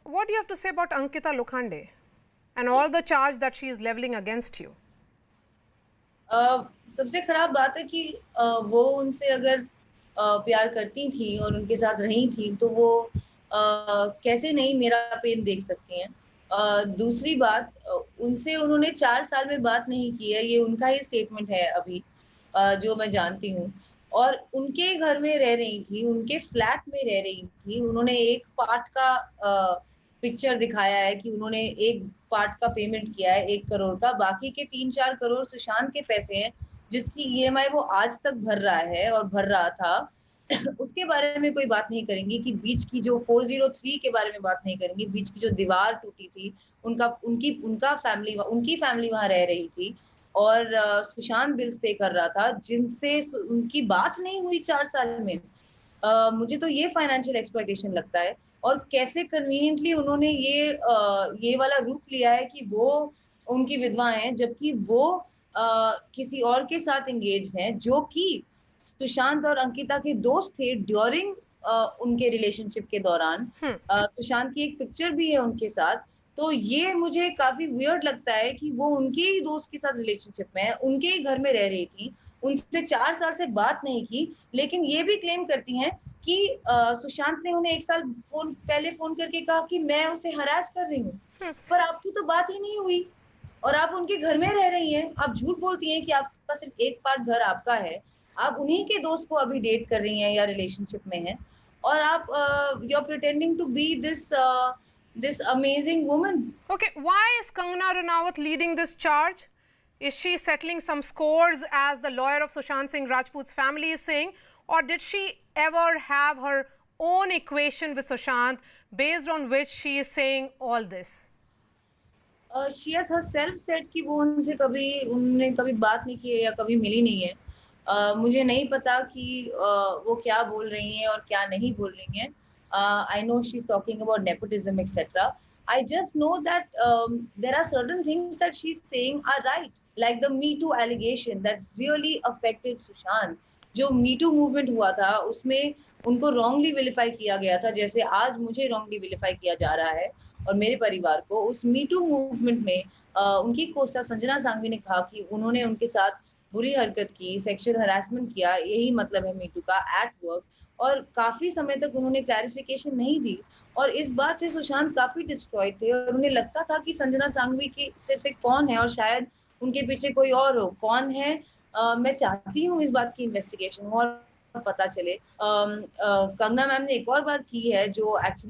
what do you have to say about Ankita Lokhande and all the charge that she is leveling against you? सबसे खराब बात है कि वो उनसे अगर प्यार करती थी और उनके साथ रही थी तो वो कैसे नहीं मेरा पेन देख सकती हैं। दूसरी बात, उनसे उन्होंने 4 साल में बात नहीं की है, ये उनका ही स्टेटमेंट है अभी, जो मैं जानती हूँ। और उनके घर में रह रही थी, उनके फ्लैट में रह रही थी। उन्होंने एक पार्ट का पिक्चर दिखाया है कि उन्होंने एक पार्ट का पेमेंट किया है 1 करोड़ का, बाकी के 3-4 करोड़ सुशांत के पैसे हैं, जिसकी ईएमआई वो आज तक भर रहा है और भर रहा था। उसके बारे में कोई बात नहीं करेंगी कि बीच की जो 403 के बारे में बात नहीं करेंगी, बीच की जो दीवार टूटी थी, उनकी फैमिली वहाँ रह रही थी और सुशांत बिल्स पे कर रहा था, जिनसे उनकी बात नहीं हुई 4 साल में। मुझे तो ये फाइनेंशियल एक्सप्लॉइटेशन लगता है। और कैसे कन्वीनिएंटली उन्होंने ये वाला रूप लिया है कि वो उनकी विधवा हैं, जबकि वो किसी और के साथ एंगेज्ड हैं, जो कि सुशांत और अंकिता के दोस्त थे ड्यूरिंग उनके रिलेशनशिप के दौरान। Hmm. सुशांत की एक पिक्चर भी है उनके साथ। तो ये मुझे काफ़ी वियर्ड लगता है कि वो उनके ही दोस्त के साथ रिलेशनशिप में है, उनके ही घर में रह रही थी, उनसे 4 साल से बात नहीं की, लेकिन ये भी क्लेम करती हैं कि सुशांत ने उन्हें 1 साल पहले फ़ोन करके कहा कि मैं उसे हरास कर रही हूँ। Hmm. पर आपकी तो बात ही नहीं हुई और आप उनके घर में रह रही हैं। आप झूठ बोलती हैं कि आपका सिर्फ़ एक पार्ट घर आपका है। आप उन्हीं के दोस्त को अभी डेट कर रही हैं या रिलेशनशिप में हैं और आप you are pretending to be this amazing woman. Okay, why is Kangana Ranaut leading this charge? Is she settling some scores, as the lawyer of Sushant Singh Rajput's family is saying, or did she ever have her own equation with Sushant based on which she is saying all this? She has herself said कि वो उन्होंने कभी बात नहीं की है या कभी मिली नहीं है। मुझे नहीं पता कि वो क्या बोल रही हैं और क्या नहीं बोल रही हैं। I know she is talking about nepotism etcetera. I just know that there are certain things that she is saying are right, like the me too allegation that really affected Sushant. जो मी टू मूवमेंट हुआ था, उसमें उनको wrongly विलिफाई किया गया था, जैसे आज मुझे रॉन्गली विलिफाई किया जा रहा है और मेरे परिवार को। उस मी टू मूवमेंट में उनकी कोस्टा संजना सांघवी ने कहा कि उन्होंने उनके साथ बुरी हरकत की, सेक्सुअल हैरेसमेंट किया, यही मतलब है मी टू का एट वर्क। और काफ़ी समय तक उन्होंने क्लैरिफिकेशन नहीं दी और इस बात से सुशांत काफ़ी डिस्ट्रॉयड थे और उन्हें लगता था कि संजना सांघवी की सिर्फ़ एक फ़ोन है और शायद उनके पीछे कोई और हो। कौन है? मैं चाहती हूँ इस बात की इन्वेस्टिगेशन हो और पता चले। कंगना मैम ने एक और बात की है जो एक्चुअली